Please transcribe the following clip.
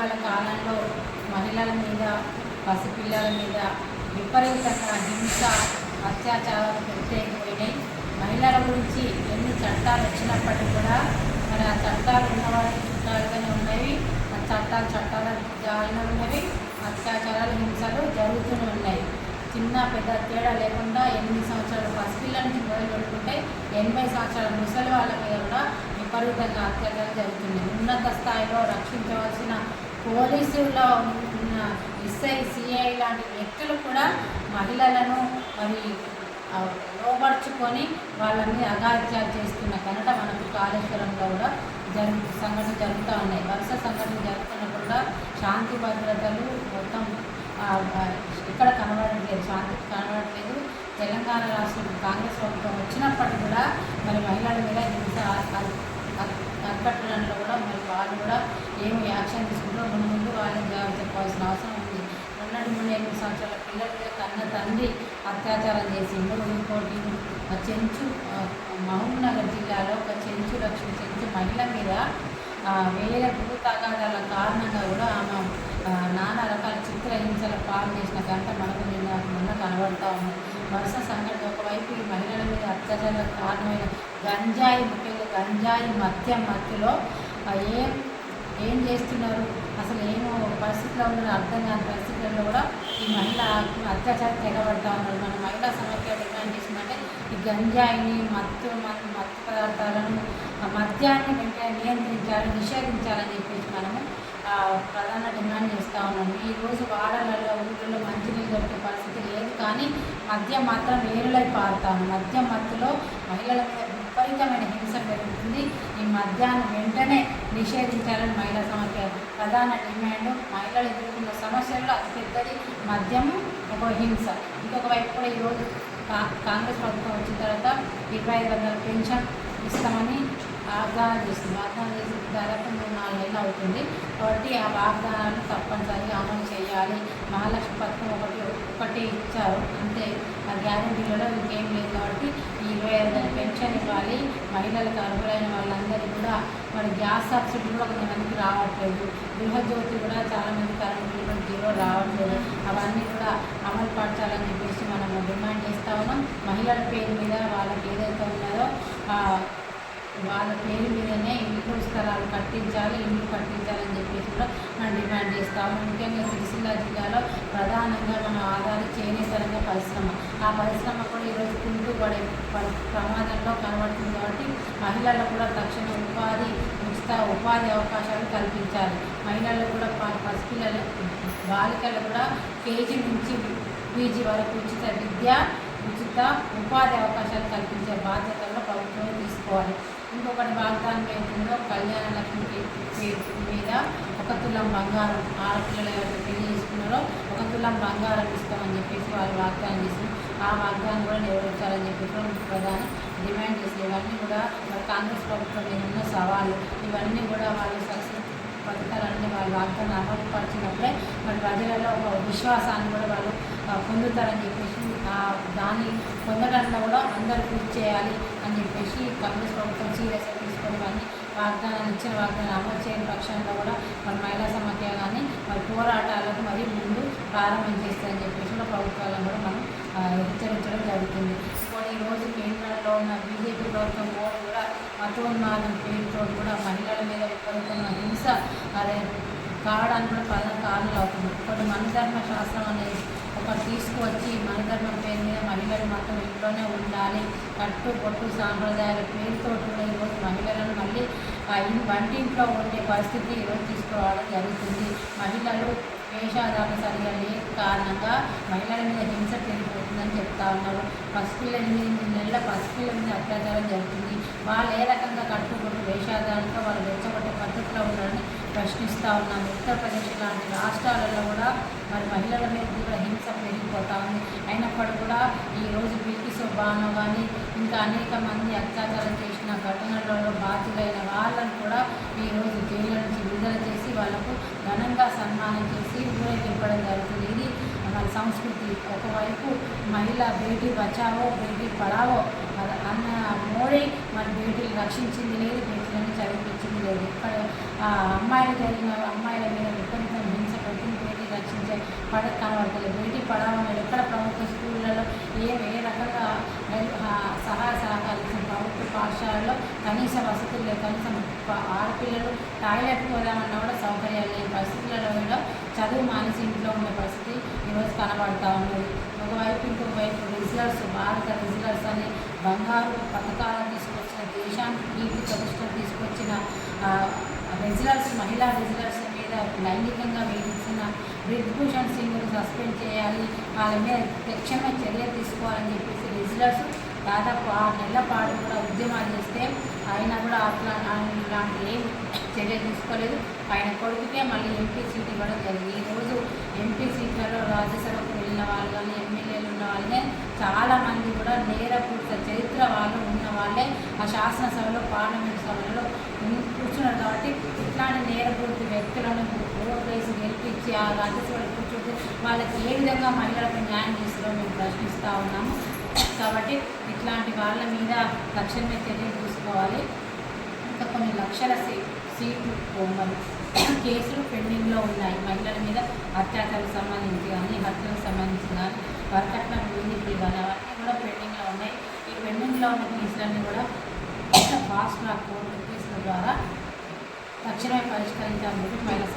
ఇటీవల కాలంలో మహిళల మీద, పసిపిల్లల మీద విపరీతంగా హింస, అత్యాచారాలు పెట్టేపోయినాయి. మహిళల గురించి ఎన్ని చట్టాలు వచ్చినప్పటికీ కూడా మరి ఆ చట్టాలు ఉన్నవాళ్ళగానే ఉన్నవి, ఆ చట్టాల జారిన ఉన్నవి, అత్యాచారాలు, హింసలు జరుగుతూనే ఉన్నాయి. చిన్న పెద్ద తేడా లేకుండా 8 సంవత్సరాల పసిపిల్లల నుంచి మొదలు పెట్టుకుంటే 80 సంవత్సరాల ముసలి వాళ్ళ మీద కూడా విపరీతంగా అత్యాచారాలు జరుగుతున్నాయి. ఉన్నత స్థాయిలో రక్షించవలసిన పోలీసుల్లో ఉన్న ఎస్ఐ, సిఐ లాంటి వ్యక్తులు కూడా మహిళలను మరి లోపరుచుకొని వాళ్ళ మీద అఘాయిత్యాలు చేస్తున్న ఘనత మనకు కాళేశ్వరంలో కూడా సంఘటనలు జరుగుతూ ఉన్నాయి. వరుస సంఘటనలు జరుగుతున్నప్పుడు కూడా శాంతి భద్రతలు మొత్తం ఇక్కడ కనబడట్లేదు, శాంతి కనబడట్లేదు. తెలంగాణ రాష్ట్రం కాంగ్రెస్ ప్రభుత్వం వచ్చినప్పటికీ కూడా మరి మహిళల మీద హింస అరికట్టడంలో కూడా మరి వాళ్ళు కూడా ఏమి యాక్షన్ తీసుకుంటారో ముందు వాళ్ళని జవాబు చెప్పాల్సిన అవసరం ఉంది. మొన్న 8 సంవత్సరాల పిల్లల మీద కన్న తండ్రి అత్యాచారం చేసిండు. ఇంకోటి చెంచు మహబూబ్నగర్ జిల్లాలో ఒక చెంచు మహిళ మీద వేరే భూ తగాదాల కారణంగా కూడా ఆమె నానా రకాల చిత్రహింసల పాలు చేసిన గంట మనకు మొన్న కనబడుతూ ఉంది. వరుస సంఘటన ఒకవైపు ఈ మహిళల మీద అత్యాచారాలకు కారణమైన గంజాయి, ముఖ్యంగా గంజాయి మత్తులో ఏం చేస్తున్నారు, అసలు ఏమో పరిస్థితిలో ఉన్న అర్థం కాని పరిస్థితుల్లో కూడా ఈ మహిళ అత్యాచారం తెగబడతా ఉన్నారు. మన మహిళా సమాఖ్య డిమాండ్ చేసిందంటే ఈ గంజాయిని, మత్తు పదార్థాలను, మద్యాన్ని వెంటనే నిషేధించాలని చెప్పేసి మనము ప్రధాన డిమాండ్ చేస్తూ ఉన్నాము. ఈరోజు వాడలలో, ఊళ్ళలో మంచినీళ్ళు దొరికే పరిస్థితి లేదు, కానీ మద్యం మాత్రం వేరులై పారుతాము. మద్యం మత్తులో మహిళల మీద విపరీతమైన హింస పెరుగుతుంది. ఈ మద్యాన్ని వెంటనే నిషేధించాలని మహిళా సమాఖ్య ప్రధాన డిమాండ్. మహిళలు ఎదుర్కొన్న సమస్యల్లో అతిపెద్దది మద్యము, ఒక హింస. ఇంకొక వైపు కూడా ఈరోజు కాంగ్రెస్ ప్రభుత్వం వచ్చిన తర్వాత 2500 పెన్షన్ ఇస్తామని వాగ్దానం చేసింది. వాగ్దానం చేసి దాదాపు 3-4 నెలలు అవుతుంది. కాబట్టి ఆ వాగ్దానాలను తప్పనిసరిగా అమలు చేయాలి. మహాలక్ష్మి పథకం ఒకటి ఇచ్చారు అంతే, ఆ గ్యారెంటీలలో ఇంకేం లేదు. కాబట్టి ఈ 25,000 పెన్షన్ ఇవ్వాలి. మహిళలకు అర్హులైన వాళ్ళందరికీ కూడా మరి గ్యాస్ సబ్సిడీ కూడా కొంతమందికి రావట్లేదు. గృహజ్యోతి కూడా చాలామంది కరెంట్ బిల్లు 0 రావట్లేదు. అవన్నీ కూడా అమలు పరచాలని చెప్పేసి మనం డిమాండ్ చేస్తూ ఉన్నాం. మహిళల పేరు మీద వాళ్ళకి ఏదైతే ఉన్నదో వాళ్ళ పేరు మీదనే ఇల్లు స్థలాలు కట్టించాలి, ఇల్లు కట్టించాలని చెప్పేసి కూడా మనం డిమాండ్ చేస్తాము. ముఖ్యంగా సిరిసిల్ల జిల్లాలో ప్రధానంగా మన ఆధార చేనేత రంగ పరిశ్రమ, ఆ పరిశ్రమ కూడా ఈరోజు కుంటుపడే ప్రమాదంలో కనబడుతుంది. కాబట్టి మహిళలకు కూడా తక్షణ ఉచిత ఉపాధి అవకాశాలు కల్పించాలి. మహిళలకు కూడా పసిపిల్లలు, బాలికలు కూడా కేజీ నుంచి పీజీ వరకు ఉచిత విద్య, ఉచిత ఉపాధి అవకాశాలు కల్పించే బాధ్యతలను ప్రభుత్వం తీసుకోవాలి. ఇంకొకటి వాగ్దానం ఏంటంటే కళ్యాణ లక్ష్మి మీద 1 తులం బంగారం, ఆడపిల్లలు ఎవరైతే పెళ్లి చేసుకున్నారో 1 తులం బంగారం ఇస్తామని చెప్పేసి వాళ్ళు వాగ్దానం చేసి ఆ వాగ్దానం కూడా నెరవేర్చాలని చెప్పేసి ప్రధాని డిమాండ్ చేసి ఇవన్నీ కూడా కాంగ్రెస్ ప్రభుత్వం మీద ఉన్న సవాళ్ళు, ఇవన్నీ కూడా వాళ్ళు సక్సెస్ పథకాలన్నీ వాళ్ళు వాగ్దానం అమలు పరిచినప్పుడే మరి ప్రజలలో ఒక విశ్వాసాన్ని కూడా వాళ్ళు పొందుతారని చెప్పేసి దాన్ని పొందడంలో కూడా అందరూ కృషి చేయాలి అని చెప్పేసి కాంగ్రెస్ ప్రభుత్వం సీరియస్గా తీసుకొని వాగ్దానాలు ఇచ్చిన వాగ్దానాలు అమలు చేయని పక్షంలో కూడా మరి మహిళా సమాఖ్య కానీ మరి పోరాటాలకు మరి ముందు ప్రారంభం చేస్తారని చెప్పేసి కూడా ప్రభుత్వాలను కూడా మనం హెచ్చరించడం జరుగుతుంది. ఇప్పుడు ఈరోజు కేంద్రంలో ఉన్న బీజేపీ ప్రభుత్వం కూడా మతోన్మాదం పేరుతో కూడా మహిళల మీద విపరీతమైన హింస కావడానికి కూడా ప్రధాన కారణాలు అవుతుంది. కొన్ని మనధర్మ శాస్త్రం అనేది ఒకటి తీసుకువచ్చి మనధర్మం పేరు మీద మహిళలు మాత్రం ఇంట్లోనే ఉండాలి, కట్టు పొట్టు సాంప్రదాయాల పేరుతో కూడా ఈరోజు మహిళలను మళ్ళీ వంటింట్లో ఉండే పరిస్థితి ఈరోజు తీసుకురావడం జరుగుతుంది. మహిళలు వేషాధారణ సరిగా లేని కారణంగా మహిళల మీద హింస పెరిగిపోతుందని చెప్తా ఉన్నారు. పసిపిల్ల 8 నెలల పసిపిల్ల మీద అత్యాచారం జరుగుతుంది. వాళ్ళు ఏ రకంగా కట్టుబడి వేషాధారణతో వాళ్ళు రెచ్చగొట్టే పద్ధతిలో ఉన్నారని ప్రశ్నిస్తూ ఉన్నాము. ఉత్తరప్రదేశ్ లాంటి రాష్ట్రాలలో కూడా మరి మహిళల మీద కూడా హింస పెరిగిపోతూ ఉంది. అయినప్పటికీ కూడా ఈరోజు బిల్కిస్ బానో కానీ ఇంకా అనేక మంది అత్యాచారం చేసిన ఘటనలలో బాధ్యులైన వాళ్ళను కూడా ఈరోజు జైలు నుంచి విడుదల చేసి వాళ్ళకు ఘనంగా సన్మానం చేసి ఊరేగింపడం జరుగుతుంది. ఇది మన సంస్కృతి. ఒకవైపు మహిళ బేటీ బచావో బేటీ పడావో అన్న మోడీ మరి బేటీలు రక్షించింది లేదు, బేటీలను చదివించింది లేదు. ఇక్కడ అమ్మాయిల మీద విపరీతం హింస ప్రతి బేటీ రక్షించే పడక కనబడతలేదు. బేటీ పడావు అనేది ఎక్కడ ప్రభుత్వ స్కూళ్ళలో ఏ రకంగా సహాయ సహకారాలు ఇచ్చిన ప్రభుత్వ పాఠశాలలో కనీస వసతులు లేవు. కనీసం ఆడపిల్లలు టాయిలెట్కి పోదామన్నా కూడా సౌకర్యాలు లేని పరిస్థితులలో కూడా చదువు మానేసి ఇంట్లో ఉండే పరిస్థితి ఈరోజు కనబడతా ఉన్నది. ఒకవైపు ఇంకొకవైపు రిజల్ట్స్, భారత రిజల్ట్స్ అనే బంగారు పథకాలను తీసుకొచ్చిన, దేశానికి కీర్తి ప్రతిష్టలు తీసుకొచ్చిన రిజల్ట్స్, మహిళా రిజల్ట్స్ మీద లైంగికంగా వేధించిన బ్రిజ్భూషణ్ సింగ్ను సస్పెండ్ చేయాలి, వాళ్ళ మీద తక్షణమే చర్య తీసుకోవాలని చెప్పేసి రిజల్ట్స్ దాదాపు 6 నెలల పాటు కూడా ఉద్యమాలు చేస్తే అయినా కూడా ఇలాంటి ఏం చర్య తీసుకోలేదు. ఆయన కొడుకుకే మళ్ళీ ఎంపీ సీట్ ఇవ్వడం జరిగింది. ఈరోజు ఎంపీ సీట్లలో రాజ్యసభకు వెళ్ళిన వాళ్ళు కానీ ఎమ్మెల్యేలు ఉన్న వాళ్ళే చాలామంది కూడా నేరపూర్త చరిత్ర వాళ్ళు ఉన్న వాళ్ళే ఆ శాసనసభలో పార్లమెంట్ సభలలో కూర్చున్నారు. కాబట్టి ఇట్లాంటి నేరపూర్తి వ్యక్తులను ఓటు వేసి గెలిపించి ఆ రాజ్యసభలో కూర్చుంటే వాళ్ళకి ఏ విధంగా మహిళలకు న్యాయం చేస్తారో మేము ప్రశ్నిస్తూ ఉన్నాము. కాబట్టి ఇట్లాంటి వాళ్ళ మీద తక్షణమే చర్యలు తీసుకోవాలి. ఇంకా కొన్ని లక్షల సీట్లు బొమ్మలు కేసులు పెండింగ్లో ఉన్నాయి. మహిళల మీద అత్యాచారాలకు సంబంధించి కానీ, హత్యలకు సంబంధించి కానీ, వరకట్న వేధింపులు కానీ అవన్నీ కూడా పెండింగ్లో ఉన్నాయి. ఈ పెండింగ్లో ఉన్న కేసులన్నీ కూడా ఫాస్ట్ ట్రాక్ కోర్టు కేసుల ద్వారా తక్షణమే పరిష్కరించాలని మహిళా